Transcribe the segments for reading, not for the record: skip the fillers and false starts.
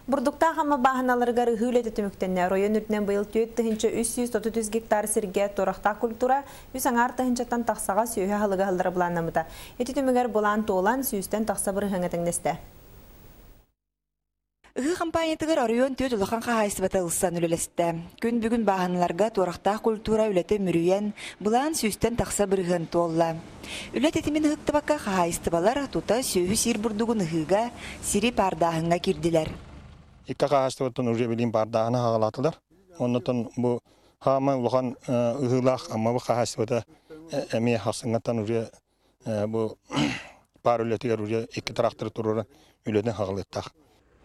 Бурдукта хама баханаларга рыгылет өтөмөктенне район үртнен быйыл 330 гектар сирге торакта культура үс аңар тыгынчаттан таксага сүйө халыга халдары буланнамыта. Эти төмөгөр булан тоолан сүйүстен такса быр хаңатыңнесте. Ыгы компаниятыгар район төт улахан кахайсыбата ылсан үлелесте. Күн бүгүн баханаларга торакта культура үлете мүрүйен булан сүйүстен такса бырыгын тоолла. Үлет этимин ыктыбакка кахайстыбалар тута сүйү сир бурдугун ыгыга сири пардахынга кирдилер. Икка кахастыбаттан уже билин бардагына хагалатылар. Оннотон бу хама улахан ыгылах амма бу кахастыбата эме хасыңаттан уже бу пар үлетигер уже икки трактор турура үлетен хагалыттак.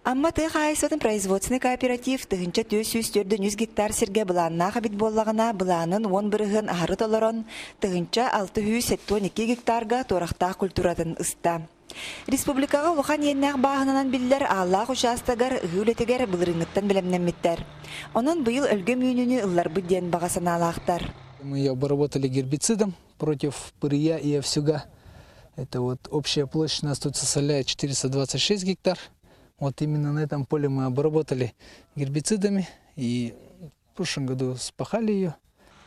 Амма ты хайсатын производственный кооператив тыгынча 400 гектар сирге буланна хабит боллагына буланын 10 бырыгын ахары толорон тыгынча 672 гектарга торакта культуратын ыста. Республикага улахан еннәк баһынанан биллер Аллах участагар үгүлетегер былырыңыттан билемнеммиттер. Онон быйыл өлгө мүйнүнү ыллар быдден багасына алактар. Мы обработали гербицидом против пырья и овсюга. Это вот общая площадь у нас тут составляет 426 гектар. Вот именно на этом поле мы обработали гербицидами и в прошлом году спахали ее.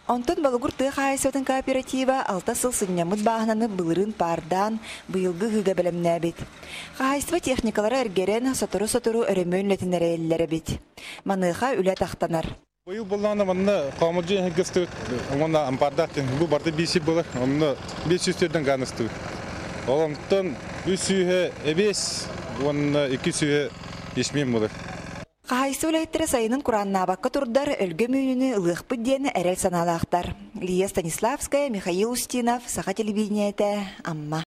Онтон балугур тыхайсатын кооператива алтасыл сыннямыт баһынаны былырын пардан быйылгы хыга белемнәбит. Хайсва техникалары эргерен сотору өрөмөнлетинере эллере бит. Маныха үле тахтанар. Быйыл булланы манна камылжы гыстык, мына ампардатын бу барды биси булар, онны 500-ден ганысты. Олонтон 300 эбес, онны 200 исмем булар. Кахайсы үләйттері сайынын құранна баққа тұрдар өлгі мүйіні ылықпы дені әрел саналақтар. Лия Станиславская, Михаил Устинов, Саха телевидениеті, Амма.